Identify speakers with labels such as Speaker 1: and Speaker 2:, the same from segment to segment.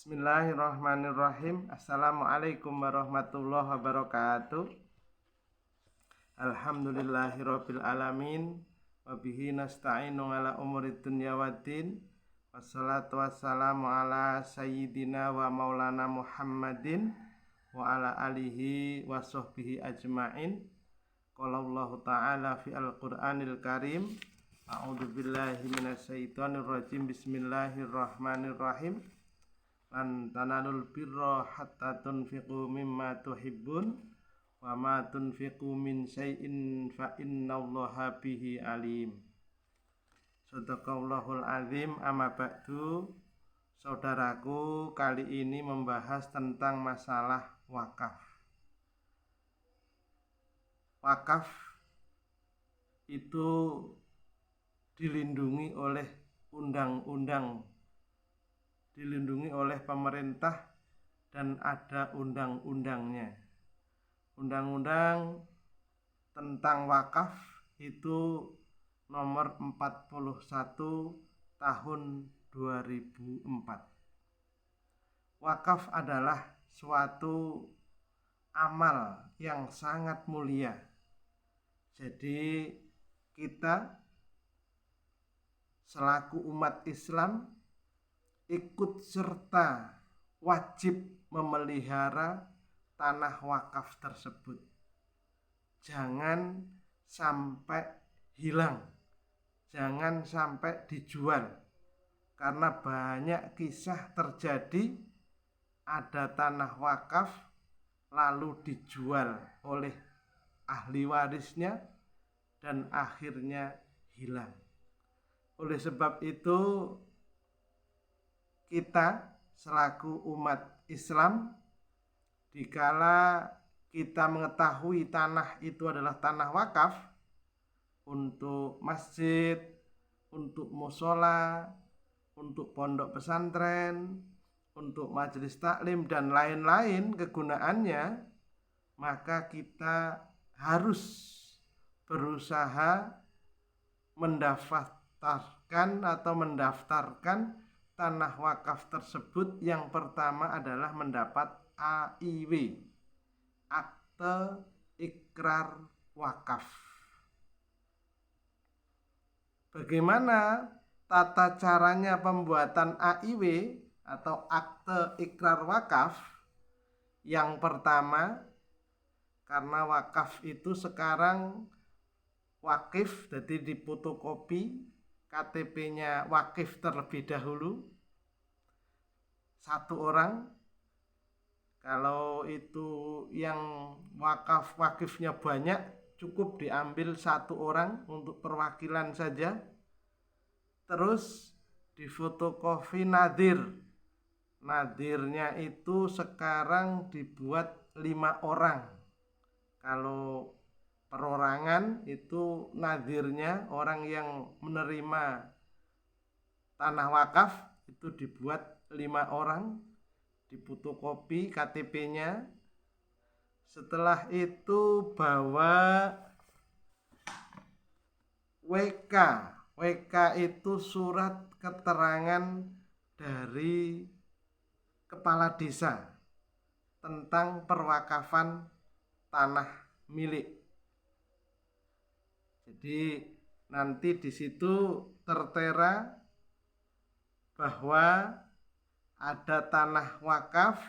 Speaker 1: Bismillahirrahmanirrahim. Assalamualaikum warahmatullahi wabarakatuh. Alhamdulillahirabbil alamin wa bihi nasta'inu ala umuri dunya waddin. Wassalatu wassalamu ala sayyidina wa maulana Muhammadin wa ala alihi wa sahbihi ajmain. Qala Allah ta'ala fi al-Qur'anil Karim. A'udzu billahi minasyaitonir rajim. Bismillahirrahmanirrahim. Lan tanalul birra hatta tunfiqu mimma tuhibbun wa ma tunfiqu min syai'in fa innallaha bihi alim. Shadaqallahul azim. Amma ba'du. Saudaraku, kali ini membahas tentang masalah wakaf. Wakaf itu dilindungi oleh undang-undang, dilindungi oleh pemerintah, dan ada undang-undangnya. Undang-undang tentang wakaf itu nomor 41 tahun 2004. Wakaf adalah suatu amal yang sangat mulia. Jadi kita selaku umat Islam ikut serta wajib memelihara tanah wakaf tersebut. Jangan sampai hilang, jangan sampai dijual, karena banyak kisah terjadi ada tanah wakaf lalu dijual oleh ahli warisnya dan akhirnya hilang. Oleh sebab itu, kita selaku umat Islam, dikala kita mengetahui tanah itu adalah tanah wakaf untuk masjid, untuk musola, untuk pondok pesantren, untuk majelis taklim dan lain-lain kegunaannya, maka kita harus berusaha mendaftarkan tanah wakaf tersebut. Yang pertama adalah mendapat AIW, akte ikrar wakaf. Bagaimana tata caranya pembuatan AIW atau akte ikrar wakaf? Yang pertama, karena wakaf itu sekarang wakif, jadi difotokopi KTP-nya wakif terlebih dahulu, satu orang. Kalau itu yang wakifnya banyak, cukup diambil satu orang untuk perwakilan saja. Terus difotokopi nadir. Nadirnya itu sekarang dibuat 5 orang. Kalau perorangan itu nadirnya, orang yang menerima tanah wakaf itu dibuat 5 orang, difotokopi KTP-nya. Setelah itu bawa WK. WK itu surat keterangan dari kepala desa tentang perwakafan tanah milik. Jadi nanti di situ tertera bahwa ada tanah wakaf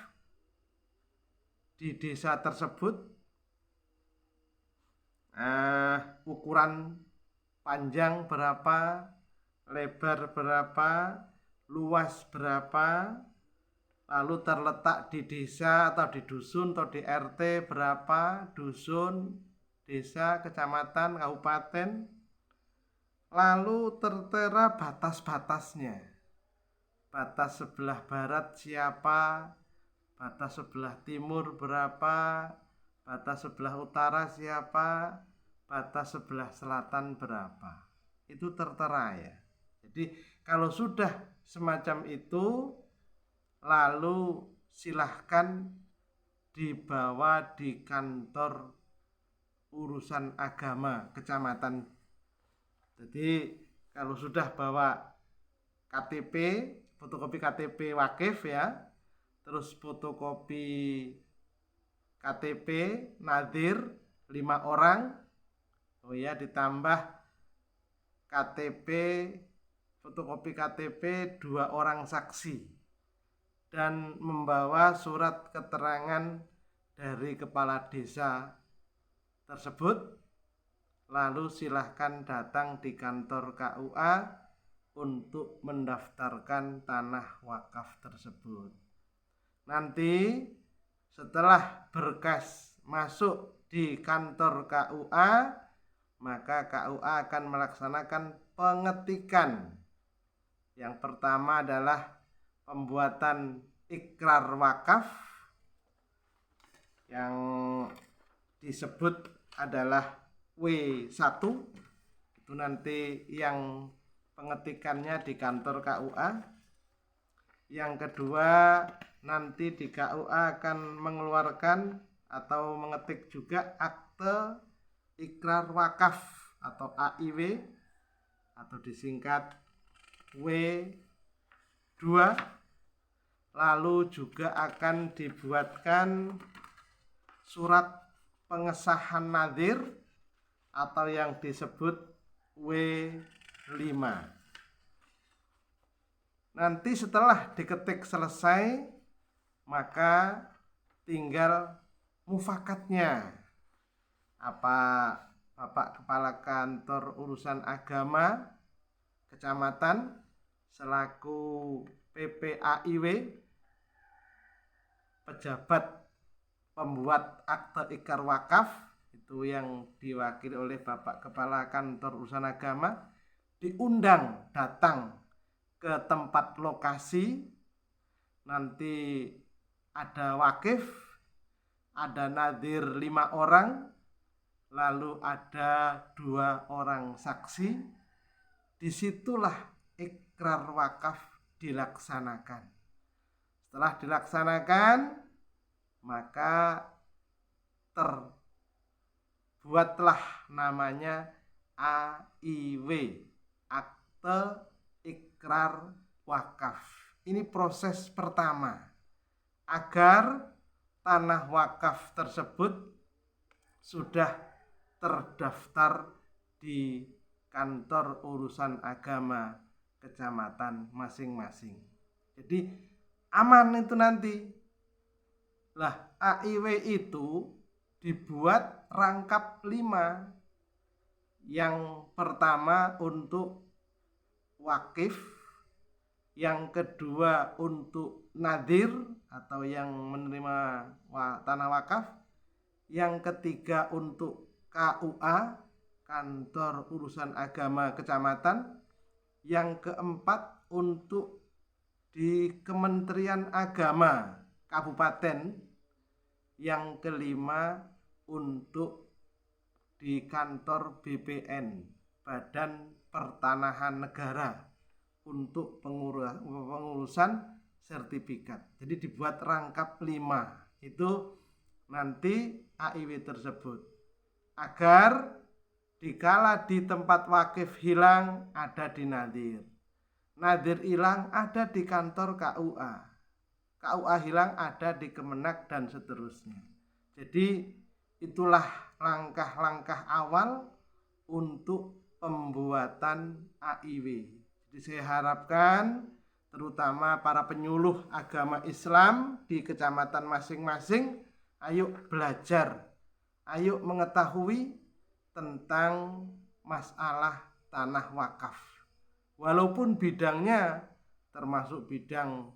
Speaker 1: di desa tersebut, ukuran panjang berapa, lebar berapa, luas berapa, lalu terletak di desa atau di dusun atau di RT berapa, dusun, desa, kecamatan, kabupaten, lalu tertera batas-batasnya. Batas sebelah barat siapa, batas sebelah timur berapa, batas sebelah utara siapa, batas sebelah selatan berapa. Itu tertera ya. Jadi kalau sudah semacam itu, lalu silahkan dibawa di kantor urusan agama kecamatan. Jadi kalau sudah bawa KTP, fotokopi KTP wakif ya, terus fotokopi KTP nadhir 5 orang, ditambah KTP, fotokopi KTP 2 orang saksi, dan membawa surat keterangan dari kepala desa tersebut. Lalu silahkan datang di kantor KUA untuk mendaftarkan tanah wakaf tersebut. Nanti setelah berkas masuk di kantor KUA, maka KUA akan melaksanakan pengetikan. Yang pertama adalah pembuatan ikrar wakaf yang disebut adalah W1. Itu nanti yang pengetikannya di kantor KUA. Yang kedua, nanti di KUA akan mengeluarkan atau mengetik juga akte ikrar wakaf atau AIW atau disingkat W2. Lalu juga akan dibuatkan surat pengesahan nadhir atau yang disebut W5. Nanti setelah diketik selesai, maka tinggal mufakatnya. Apa Bapak Kepala Kantor Urusan Agama Kecamatan selaku PPAIW, pejabat pembuat akte ikrar wakaf, itu yang diwakili oleh Bapak Kepala Kantor Urusan Agama, diundang datang ke tempat lokasi. Nanti ada wakif, ada nadhir 5 orang, lalu ada 2 orang saksi. Disitulah ikrar wakaf dilaksanakan. Setelah dilaksanakan, maka terbuatlah namanya AIW, akte ikrar wakaf. Ini proses pertama agar tanah wakaf tersebut sudah terdaftar di kantor urusan agama kecamatan masing-masing. Jadi aman itu nanti. Lah, AIW itu dibuat rangkap 5. Yang pertama untuk wakif, yang kedua untuk nadhir atau yang menerima tanah wakaf, yang ketiga untuk KUA, kantor urusan agama kecamatan, yang keempat untuk di Kementerian Agama Kabupaten, yang kelima untuk di kantor BPN, Badan Pertanahan Negara, untuk pengurusan sertifikat. Jadi dibuat rangkap 5 itu nanti AIW tersebut, agar dikala di tempat wakif hilang ada di nadhir, nadhir hilang ada di kantor KUA, KUA hilang ada di Kemenak, dan seterusnya. Jadi itulah langkah-langkah awal untuk pembuatan AIW. Jadi saya harapkan terutama para penyuluh agama Islam di kecamatan masing-masing, ayo belajar, ayo mengetahui tentang masalah tanah wakaf. Walaupun bidangnya termasuk bidang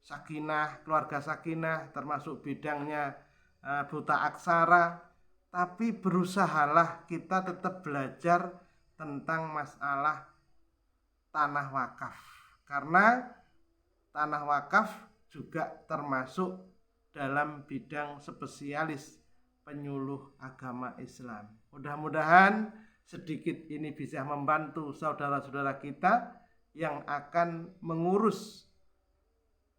Speaker 1: sakinah, keluarga sakinah, termasuk bidangnya buta aksara, tapi berusahalah kita tetap belajar tentang masalah tanah wakaf. Karena tanah wakaf juga termasuk dalam bidang spesialis penyuluh agama Islam. Mudah-mudahan sedikit ini bisa membantu saudara-saudara kita yang akan mengurus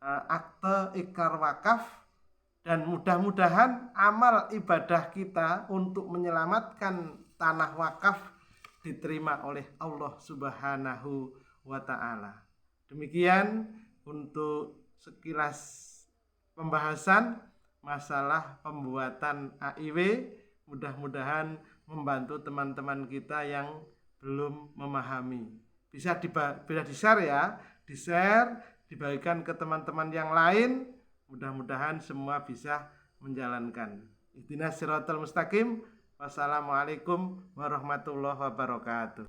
Speaker 1: akte ikrar wakaf, dan mudah-mudahan amal ibadah kita untuk menyelamatkan tanah wakaf diterima oleh Allah Subhanahu wa ta'ala. Demikian untuk sekilas pembahasan masalah pembuatan AIW. Mudah-mudahan membantu teman-teman kita yang belum memahami. Bisa di-share ya, di-share, dibagikan ke teman-teman yang lain. Mudah-mudahan semua bisa menjalankan. Ihdinas siratal mustaqim. Wassalamualaikum warahmatullahi wabarakatuh.